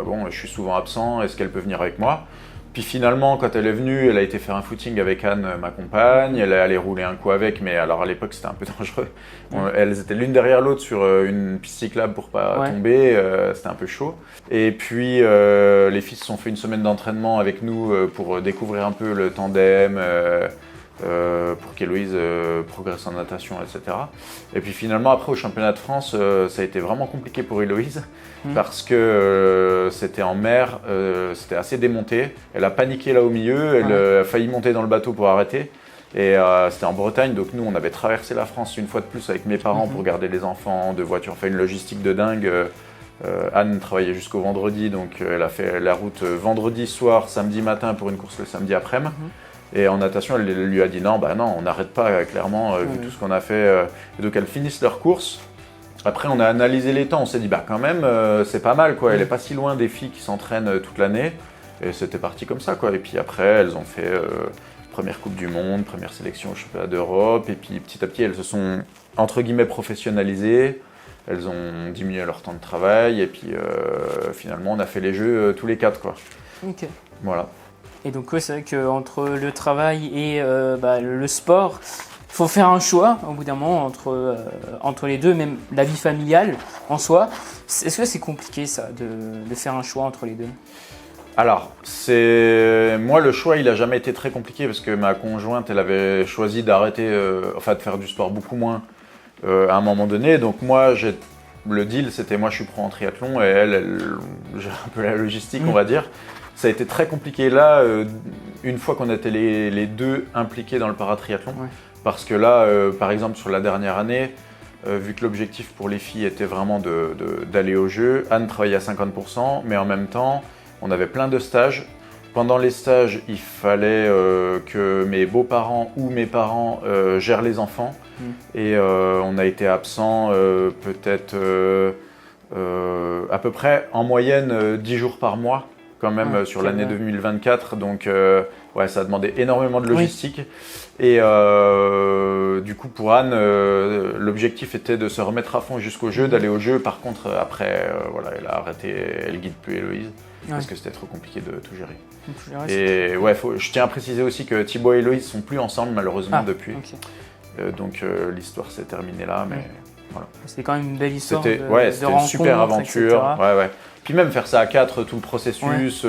bon, je suis souvent absent, est-ce qu'elle peut venir avec moi? Puis finalement, quand elle est venue, elle a été faire un footing avec Anne, ma compagne. Elle est allée rouler un coup avec, mais alors à l'époque, c'était un peu dangereux. Elles étaient l'une derrière l'autre sur une piste cyclable pour pas tomber. C'était un peu chaud. Et puis, les filles se sont fait une semaine d'entraînement avec nous pour découvrir un peu le tandem, pour qu'Héloïse progresse en natation, etc. Et puis finalement, après au championnat de France, ça a été vraiment compliqué pour Héloïse parce que c'était en mer, c'était assez démonté. Elle a paniqué là au milieu, elle a failli monter dans le bateau pour arrêter. Et c'était en Bretagne, donc nous on avait traversé la France une fois de plus avec mes parents pour garder les enfants, de voiture, fait une logistique de dingue. Anne travaillait jusqu'au vendredi, donc elle a fait la route vendredi soir, samedi matin pour une course le samedi après-midi. Et en natation, elle lui a dit non, on n'arrête pas, clairement, vu tout ce qu'on a fait. Et donc elles finissent leur course. Après, on a analysé les temps, on s'est dit quand même, c'est pas mal, quoi. Elle n'est pas si loin des filles qui s'entraînent toute l'année. Et c'était parti comme ça, quoi. Et puis après, elles ont fait première Coupe du Monde, première sélection au championnat d'Europe. Et puis petit à petit, elles se sont, entre guillemets, professionnalisées. Elles ont diminué leur temps de travail. Et puis finalement, on a fait les jeux tous les quatre, quoi. Ok. Voilà. Et donc c'est vrai qu'entre le travail et le sport, il faut faire un choix au bout d'un moment entre les deux, même la vie familiale en soi. Est-ce que c'est compliqué ça de faire un choix entre les deux? Alors, moi le choix il a jamais été très compliqué parce que ma conjointe elle avait choisi d'arrêter, de faire du sport beaucoup moins à un moment donné. Donc moi le deal c'était moi je suis pro en triathlon et elle gère un peu la logistique on va dire. Ça a été très compliqué là, une fois qu'on était les deux impliqués dans le paratriathlon. Parce que là, par exemple, sur la dernière année, vu que l'objectif pour les filles était vraiment d'aller au jeu, Anne travaillait à 50%, mais en même temps, on avait plein de stages. Pendant les stages, il fallait que mes beaux-parents ou mes parents gèrent les enfants. Et on a été absents peut-être à peu près en moyenne 10 jours par mois. Quand même sur l'année 2024, donc ça a demandé énormément de logistique. Et du coup pour Anne, l'objectif était de se remettre à fond jusqu'au jeu, d'aller au jeu. Par contre après, elle a arrêté, elle guide plus Héloïse parce que c'était trop compliqué de tout gérer. Et je tiens à préciser aussi que Thibaut et Héloïse sont plus ensemble malheureusement depuis. Donc l'histoire s'est terminée là, mais voilà. C'était quand même une belle histoire. C'était une super aventure. Puis même faire ça à 4, tout le processus,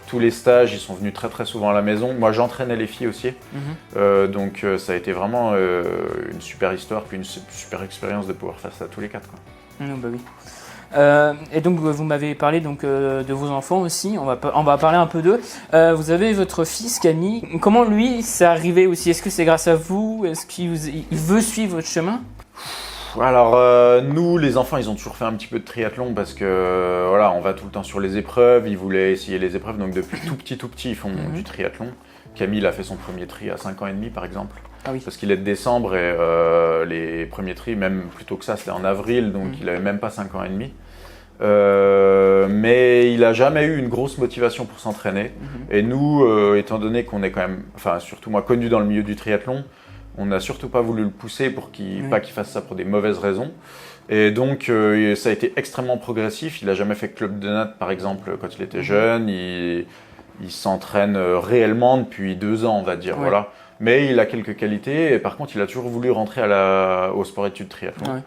tous les stages, ils sont venus très souvent à la maison. Moi j'entraînais les filles aussi, donc ça a été vraiment une super histoire, puis une super expérience de pouvoir faire ça tous les 4. Quoi. Et donc vous m'avez parlé de vos enfants aussi, on va parler un peu d'eux. Vous avez votre fils Camille, comment lui c'est arrivé aussi? Est-ce que c'est grâce à vous? Est-ce qu'il veut suivre votre chemin? Alors nous les enfants ils ont toujours fait un petit peu de triathlon parce que on va tout le temps sur les épreuves, ils voulaient essayer les épreuves donc depuis tout petit ils font du triathlon. Camille a fait son premier tri à 5 ans et demi par exemple. Ah oui. Parce qu'il est de décembre et les premiers tris, même plutôt que ça, c'était en avril, donc il n'avait même pas 5 ans et demi. Mais il n'a jamais eu une grosse motivation pour s'entraîner. Et nous, étant donné qu'on est quand même, enfin surtout moi, connu dans le milieu du triathlon, on n'a surtout pas voulu le pousser pour pas qu'il fasse ça pour des mauvaises raisons. Et donc ça a été extrêmement progressif. Il n'a jamais fait club de natte par exemple quand il était jeune. Il s'entraîne réellement depuis 2 ans, on va dire. Voilà. Mais il a quelques qualités et par contre il a toujours voulu rentrer au sport-études triathlon.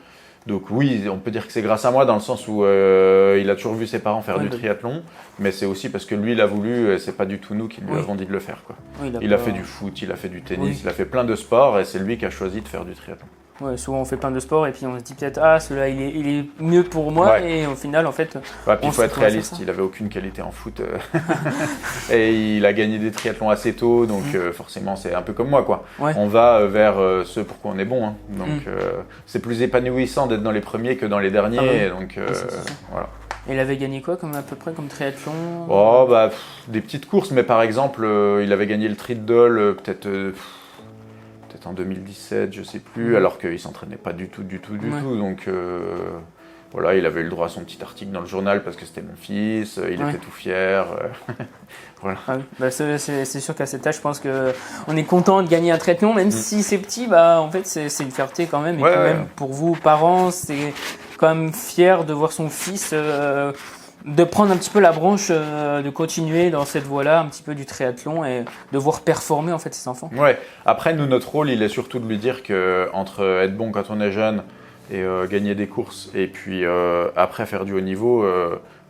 Donc oui, on peut dire que c'est grâce à moi dans le sens où il a toujours vu ses parents faire du triathlon, mais c'est aussi parce que lui il a voulu et c'est pas du tout nous qui lui avons dit de le faire, quoi. Il a fait du foot, il a fait du tennis, il a fait plein de sports et c'est lui qui a choisi de faire du triathlon. Ouais, souvent on fait plein de sports et puis on se dit peut-être celui-là il est mieux pour moi et au final en fait. Puis il faut être réaliste, il avait aucune qualité en foot et il a gagné des triathlons assez tôt, donc forcément c'est un peu comme moi, quoi. On va vers ce pour quoi on est bon, hein. Donc c'est plus épanouissant d'être dans les premiers que dans les derniers, donc voilà. Et il avait gagné quoi à peu près comme triathlon? Des petites courses, mais par exemple il avait gagné le Tri de Dole peut-être en 2017, je sais plus, alors qu'il s'entraînait pas du tout. Donc voilà, il avait eu le droit à son petit article dans le journal parce que c'était mon fils, il était tout fier. Voilà. Ah oui. C'est sûr qu'à cet âge, je pense qu'on est content de gagner un triathlon, même si c'est petit, en fait c'est une fierté quand même. Et quand même pour vous, parents, c'est quand même fier de voir son fils de prendre un petit peu la branche, de continuer dans cette voie-là, un petit peu du triathlon et de voir performer en fait ses enfants. Ouais. Après, nous, notre rôle, il est surtout de lui dire que entre être bon quand on est jeune et gagner des courses et puis après faire du haut niveau,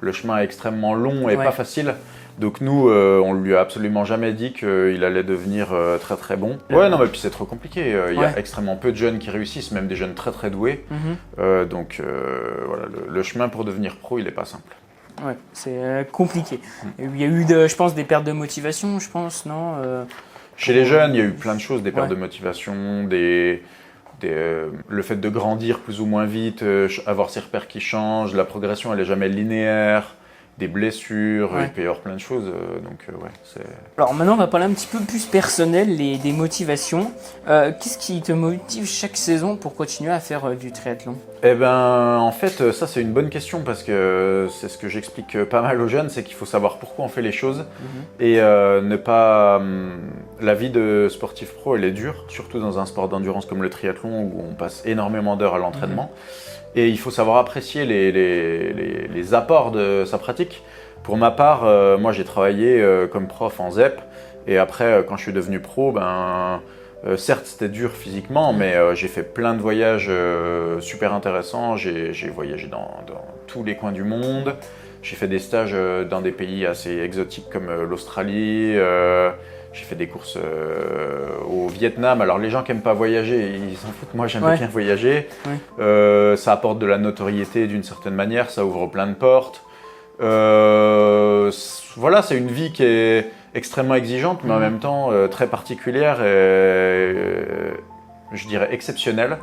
le chemin est extrêmement long et pas facile. Donc nous, on lui a absolument jamais dit qu'il allait devenir très très bon. Ouais, non, mais puis c'est trop compliqué. Il y a extrêmement peu de jeunes qui réussissent, même des jeunes très très doués. Donc voilà, le chemin pour devenir pro, il est pas simple. Ouais, c'est compliqué. Il y a eu, je pense, des pertes de motivation, je pense, non Chez les jeunes, il y a eu plein de choses, des pertes de motivation, le fait de grandir plus ou moins vite, avoir ses repères qui changent, la progression, elle n'est jamais linéaire, des blessures, il peut y avoir plein de choses. Alors maintenant, on va parler un petit peu plus personnel, des motivations. Qu'est-ce qui te motive chaque saison pour continuer à faire du triathlon ? Eh ben, en fait, ça c'est une bonne question parce que c'est ce que j'explique pas mal aux jeunes, c'est qu'il faut savoir pourquoi on fait les choses et ne pas... La vie de sportif pro, elle est dure, surtout dans un sport d'endurance comme le triathlon où on passe énormément d'heures à l'entraînement. Et il faut savoir apprécier les apports de sa pratique. Pour ma part, moi j'ai travaillé comme prof en ZEP et après quand je suis devenu pro, certes c'était dur physiquement, mais j'ai fait plein de voyages super intéressants. J'ai voyagé dans tous les coins du monde. J'ai fait des stages dans des pays assez exotiques comme l'Australie. J'ai fait des courses au Vietnam. Alors les gens qui n'aiment pas voyager, ils s'en foutent. Moi j'aime bien voyager. Ça apporte de la notoriété d'une certaine manière, ça ouvre plein de portes. Voilà, c'est une vie qui est extrêmement exigeante, mais en même temps très particulière et je dirais exceptionnelle.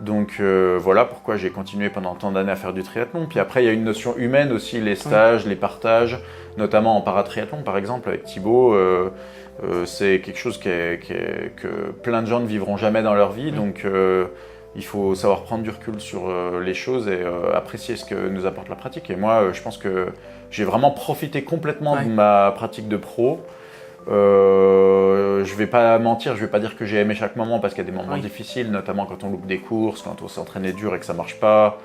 Donc voilà pourquoi j'ai continué pendant tant d'années à faire du triathlon. Puis après il y a une notion humaine aussi, les stages, les partages, notamment en paratriathlon par exemple avec Thibaut. C'est quelque chose que plein de gens ne vivront jamais dans leur vie, donc il faut savoir prendre du recul sur les choses et apprécier ce que nous apporte la pratique. Et moi, je pense que j'ai vraiment profité complètement de ma pratique de pro. Je vais pas mentir, je vais pas dire que j'ai aimé chaque moment parce qu'il y a des moments difficiles, notamment quand on loupe des courses, quand on s'entraîne dur et que ça marche pas.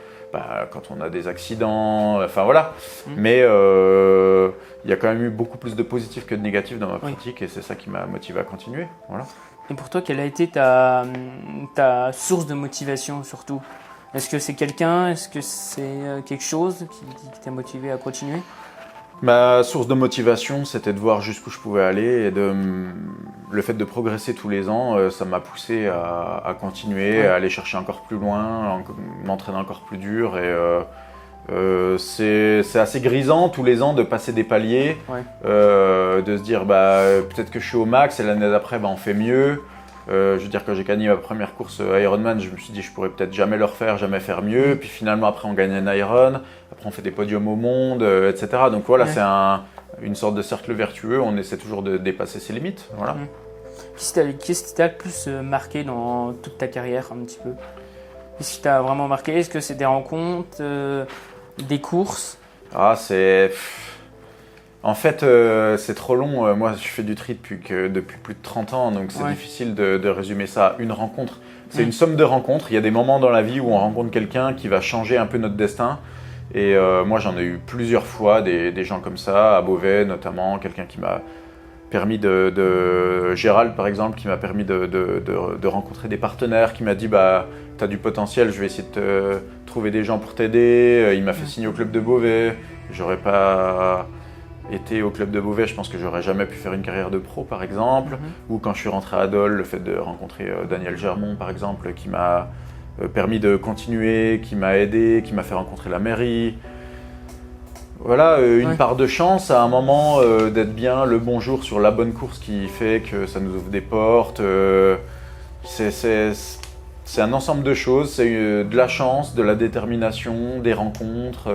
Quand on a des accidents, enfin voilà. Mais il y a quand même eu beaucoup plus de positifs que de négatifs dans ma pratique et c'est ça qui m'a motivé à continuer. Voilà. Et pour toi, quelle a été ta source de motivation surtout ? Est-ce que c'est quelqu'un ? Est-ce que c'est quelque chose qui t'a motivé à continuer ? Ma source de motivation, c'était de voir jusqu'où je pouvais aller et le fait de progresser tous les ans, ça m'a poussé à continuer, à aller chercher encore plus loin, m'entraîner encore plus dur et c'est assez grisant tous les ans de passer des paliers, de se dire peut-être que je suis au max et l'année d'après on fait mieux. Je veux dire, quand j'ai gagné ma première course Ironman, je me suis dit je pourrais peut-être jamais le refaire, jamais faire mieux. Puis finalement après on gagne un Iron, après on fait des podiums au monde, etc. Donc voilà, c'est une sorte de cercle vertueux, on essaie toujours de dépasser ses limites. Voilà. Qu'est-ce qui t'a le plus marqué dans toute ta carrière un petit peu? Qu'est-ce qui t'a vraiment marqué? Est-ce que c'est des rencontres, des courses? Ah, En fait, c'est trop long. Moi, je fais du tri depuis plus de 30 ans, donc c'est difficile de résumer ça à une rencontre. C'est une somme de rencontres. Il y a des moments dans la vie où on rencontre quelqu'un qui va changer un peu notre destin. Et moi, j'en ai eu plusieurs fois des gens comme ça, à Beauvais notamment, quelqu'un qui m'a permis Gérald par exemple, qui m'a permis de rencontrer des partenaires, qui m'a dit bah t'as du potentiel, je vais essayer de te trouver des gens pour t'aider. Il m'a fait signer au club de Beauvais. J'aurais pas été au club de Beauvais, je pense que j'aurais jamais pu faire une carrière de pro par exemple. Ou quand je suis rentré à Dole, le fait de rencontrer Daniel Germont par exemple, qui m'a permis de continuer, qui m'a aidé, qui m'a fait rencontrer la mairie. Voilà, une part de chance à un moment d'être bien le bon jour sur la bonne course qui fait que ça nous ouvre des portes. C'est un ensemble de choses, c'est de la chance, de la détermination, des rencontres.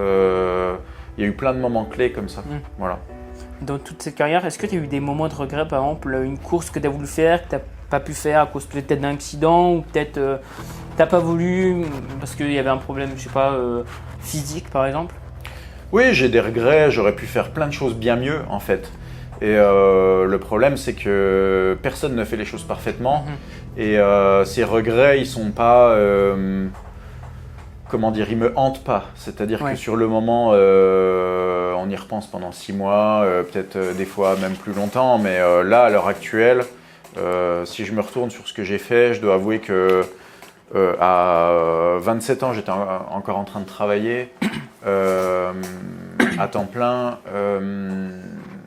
Il y a eu plein de moments clés comme ça. Voilà. Dans toute cette carrière, est-ce que tu as eu des moments de regret, par exemple une course que tu as voulu faire, que tu n'as pas pu faire à cause peut-être d'un accident ou peut-être tu n'as pas voulu parce qu'il y avait un problème, je sais pas, physique par exemple? Oui, j'ai des regrets, j'aurais pu faire plein de choses bien mieux en fait. Et le problème c'est que personne ne fait les choses parfaitement. Et ces regrets, ils sont pas... comment dire, ils me hantent pas. C'est-à-dire que sur le moment, on y repense pendant 6 mois, peut-être des fois même plus longtemps. Mais là, à l'heure actuelle, si je me retourne sur ce que j'ai fait, je dois avouer que à 27 ans, j'étais encore en train de travailler à temps plein.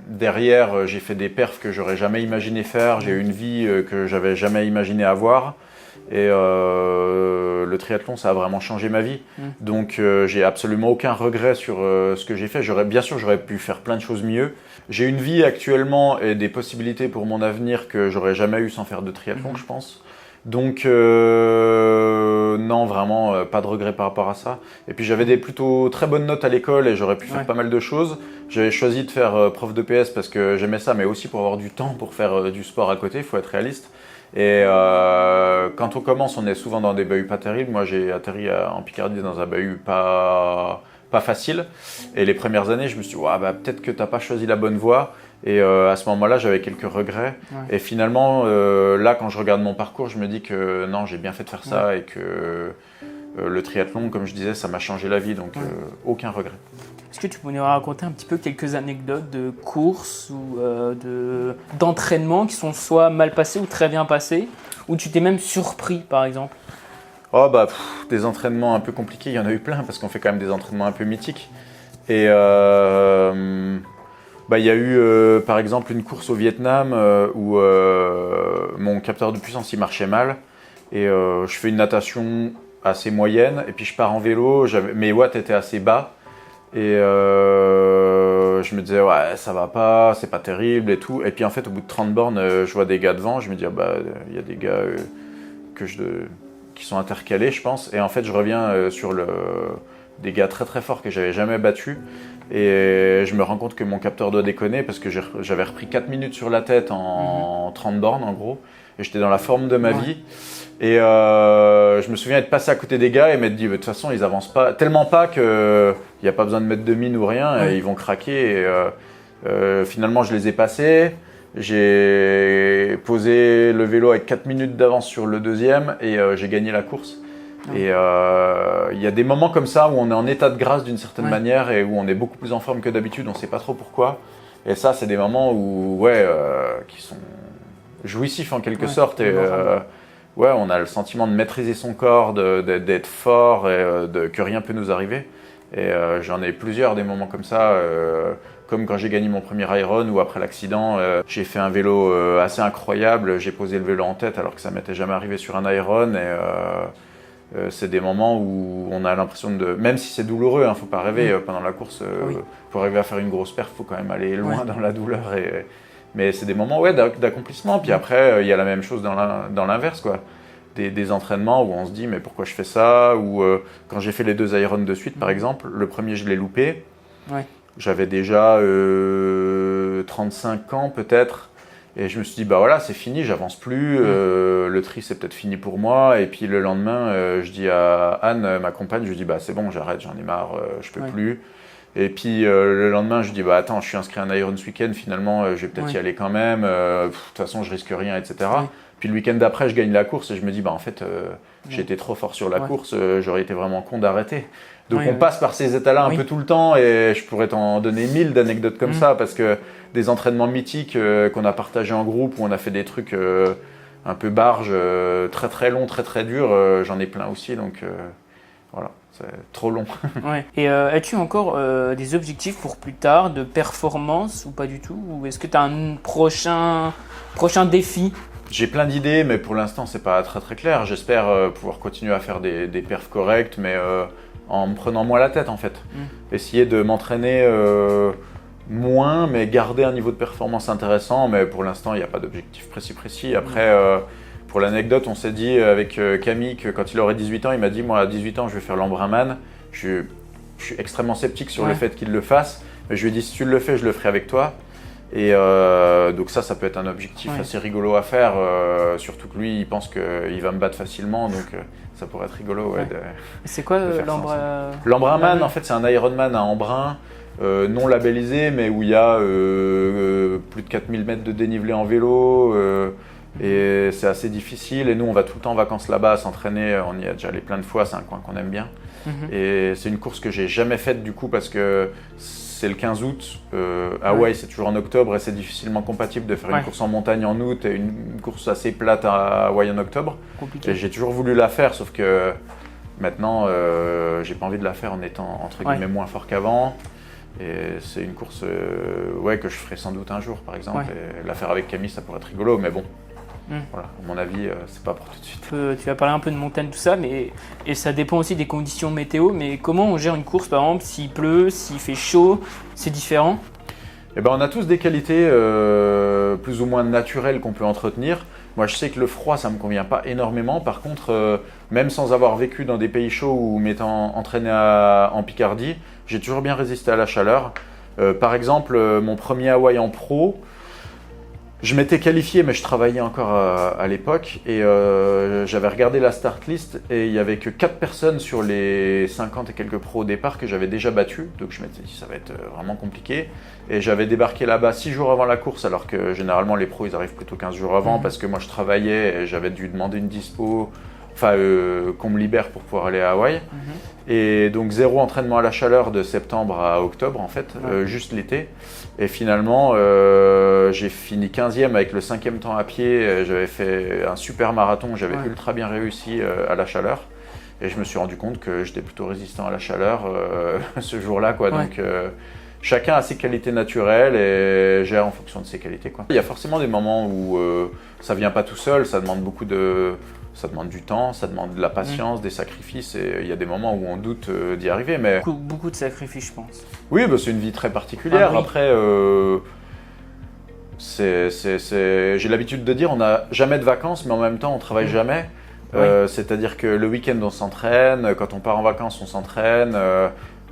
Derrière, j'ai fait des perfs que j'aurais jamais imaginé faire. J'ai eu une vie que j'avais jamais imaginé avoir. Et le triathlon, ça a vraiment changé ma vie. Donc, j'ai absolument aucun regret sur ce que j'ai fait. Bien sûr, j'aurais pu faire plein de choses mieux. J'ai une vie actuellement et des possibilités pour mon avenir que j'aurais jamais eu sans faire de triathlon, je pense. Donc, non, vraiment, pas de regret par rapport à ça. Et puis, j'avais des plutôt très bonnes notes à l'école et j'aurais pu faire pas mal de choses. J'avais choisi de faire prof de PS parce que j'aimais ça, mais aussi pour avoir du temps pour faire du sport à côté, il faut être réaliste. Et quand on commence, on est souvent dans des bahuts pas terribles. Moi, j'ai atterri en Picardie dans un bahut pas facile. Et les premières années, je me suis dit, peut-être que tu n'as pas choisi la bonne voie. Et à ce moment-là, j'avais quelques regrets. Et finalement, là, quand je regarde mon parcours, je me dis que non, j'ai bien fait de faire ça et que le triathlon, comme je disais, ça m'a changé la vie. Donc, aucun regret. Est-ce que tu peux nous raconter un petit peu quelques anecdotes de courses ou d'entraînement qui sont soit mal passées ou très bien passées, ou tu t'es même surpris par exemple? Des entraînements un peu compliqués, il y en a eu plein parce qu'on fait quand même des entraînements un peu mythiques. Et il y a eu par exemple une course au Vietnam où mon capteur de puissance il marchait mal et je fais une natation assez moyenne et puis je pars en vélo, mes watts étaient assez bas. Et je me disais, ça va pas, c'est pas terrible et tout. Et puis en fait, au bout de 30 bornes, je vois des gars devant. Je me dis, il y a des gars qui sont intercalés, je pense. Et en fait, je reviens sur des gars très très forts que j'avais jamais battus. Et je me rends compte que mon capteur doit déconner parce que j'avais repris 4 minutes sur la tête en 30 bornes en gros. Et j'étais dans la forme de ma vie. Et je me souviens être passé à côté des gars et m'être dit, de toute façon, ils avancent pas, tellement pas qu'il n'y a pas besoin de mettre de mine ou rien, et ils vont craquer. Et finalement, je les ai passés. J'ai posé le vélo avec 4 minutes d'avance sur le deuxième et j'ai gagné la course. Et il y a des moments comme ça où on est en état de grâce d'une certaine manière et où on est beaucoup plus en forme que d'habitude, on ne sait pas trop pourquoi. Et ça, c'est des moments où, qui sont jouissifs en quelque sorte. Et on a le sentiment de maîtriser son corps, d'être fort et que rien peut nous arriver. Et j'en ai plusieurs des moments comme ça, comme quand j'ai gagné mon premier Iron ou après l'accident, j'ai fait un vélo assez incroyable. J'ai posé le vélo en tête alors que ça m'était jamais arrivé sur un Iron. Et c'est des moments où on a l'impression même si c'est douloureux, faut pas rêver pendant la course. Pour arriver à faire une grosse perf, faut quand même aller loin dans la douleur. Mais c'est des moments d'accomplissement. Puis après, il y a la même chose dans l'inverse, quoi. Des entraînements où on se dit mais pourquoi je fais ça, ou quand j'ai fait les 2 Iron de suite par exemple, le premier je l'ai loupé. J'avais déjà 35 ans peut-être. Et je me suis dit, bah voilà, c'est fini, j'avance plus, le tri c'est peut-être fini pour moi. Et puis le lendemain, je dis à Anne, ma compagne, je lui dis, bah c'est bon, j'arrête, j'en ai marre, je peux plus. Et puis le lendemain, je lui dis, bah attends, je suis inscrit à un Iron ce week-end, finalement, je vais peut-être y aller quand même, de toute façon, je risque rien, etc. Puis le week-end d'après, je gagne la course et je me dis, bah en fait, j'ai été trop fort sur la course, j'aurais été vraiment con d'arrêter. Donc on passe par ces états-là un peu tout le temps et je pourrais t'en donner 1000 d'anecdotes comme ça parce que des entraînements mythiques qu'on a partagés en groupe où on a fait des trucs un peu barges, très très longs, très très durs, j'en ai plein aussi donc voilà, c'est trop long. Et as-tu encore des objectifs pour plus tard de performance ou pas du tout? Ou est-ce que tu as un prochain défi? J'ai plein d'idées mais pour l'instant c'est pas très très clair. J'espère pouvoir continuer à faire des perfs corrects mais en me prenant moins la tête en fait. Essayer de m'entraîner moins mais garder un niveau de performance intéressant mais pour l'instant il n'y a pas d'objectif précis. Après pour l'anecdote on s'est dit avec Camille que quand il aurait 18 ans il m'a dit moi à 18 ans je vais faire l'Embrunman. Je suis extrêmement sceptique sur le fait qu'il le fasse mais je lui ai dit si tu le fais je le ferai avec toi. Et donc ça peut être un objectif assez rigolo à faire, surtout que lui il pense qu'il va me battre facilement donc ça pourrait être rigolo. C'est quoi l'Embrunman? En fait c'est un Ironman à Embrun, non labellisé mais où il y a plus de 4000 mètres de dénivelé en vélo et c'est assez difficile et nous on va tout le temps en vacances là-bas à s'entraîner, on y a déjà allé plein de fois, c'est un coin qu'on aime bien. Et c'est une course que j'ai jamais faite du coup parce que c'est le 15 août, Hawaï c'est toujours en octobre et c'est difficilement compatible de faire une course en montagne en août et une course assez plate à Hawaï en octobre. Et j'ai toujours voulu la faire sauf que maintenant j'ai pas envie de la faire en étant entre guillemets moins fort qu'avant. Et c'est une course que je ferai sans doute un jour par exemple. Et la faire avec Camille ça pourrait être rigolo mais bon. Voilà, à mon avis, c'est pas pour tout de suite. Tu vas parler un peu de montagne, tout ça, et ça dépend aussi des conditions météo. Mais comment on gère une course, par exemple, s'il pleut, s'il fait chaud, c'est différent? Eh ben, on a tous des qualités plus ou moins naturelles qu'on peut entretenir. Moi, je sais que le froid, ça me convient pas énormément. Par contre, même sans avoir vécu dans des pays chauds ou m'étant entraîné en Picardie, j'ai toujours bien résisté à la chaleur. Par exemple, mon premier Hawaï en pro, je m'étais qualifié, mais je travaillais encore à l'époque et j'avais regardé la start list et il n'y avait que 4 personnes sur les 50 et quelques pros au départ que j'avais déjà battu. Donc je m'étais dit ça va être vraiment compliqué. Et j'avais débarqué là-bas 6 jours avant la course alors que généralement les pros ils arrivent plutôt 15 jours avant parce que moi je travaillais et j'avais dû demander une dispo, qu'on me libère pour pouvoir aller à Hawaï. Et donc 0 entraînement à la chaleur de septembre à octobre en fait, juste l'été. Et finalement j'ai fini 15e avec le 5e temps à pied, j'avais fait un super marathon, j'avais ultra bien réussi à la chaleur. Et je me suis rendu compte que j'étais plutôt résistant à la chaleur ce jour-là quoi. Donc chacun a ses qualités naturelles et gère en fonction de ses qualités quoi. Il y a forcément des moments où ça vient pas tout seul, ça demande ça demande du temps, ça demande de la patience, des sacrifices et il y a des moments où on doute d'y arriver. Mais beaucoup de sacrifices, je pense. Oui, bah, c'est une vie très particulière. Après, j'ai l'habitude de dire on n'a jamais de vacances, mais en même temps on travaille jamais. C'est-à-dire que le week-end on s'entraîne, quand on part en vacances on s'entraîne.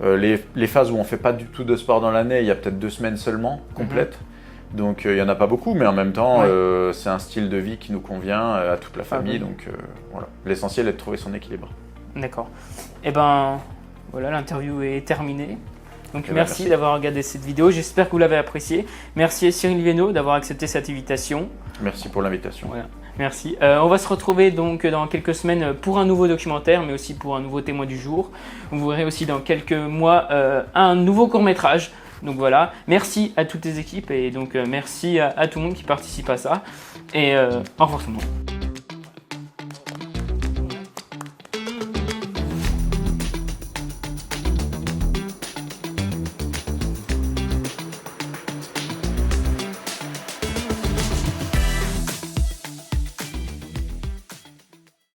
Les phases où on ne fait pas du tout de sport dans l'année, il y a peut-être 2 semaines seulement complètes. Donc il n'y en a pas beaucoup, mais en même temps, c'est un style de vie qui nous convient à toute la famille. Donc voilà, l'essentiel est de trouver son équilibre. D'accord. Et ben voilà, l'interview est terminée. Donc merci d'avoir regardé cette vidéo, j'espère que vous l'avez appréciée. Merci à Cyril Viennot d'avoir accepté cette invitation. Merci pour l'invitation. Voilà. Merci. On va se retrouver donc dans quelques semaines pour un nouveau documentaire, mais aussi pour un nouveau témoin du jour. Vous verrez aussi dans quelques mois un nouveau court-métrage. Donc voilà, merci à toutes les équipes et donc merci à tout le monde qui participe à ça. Et au revoir tout le monde.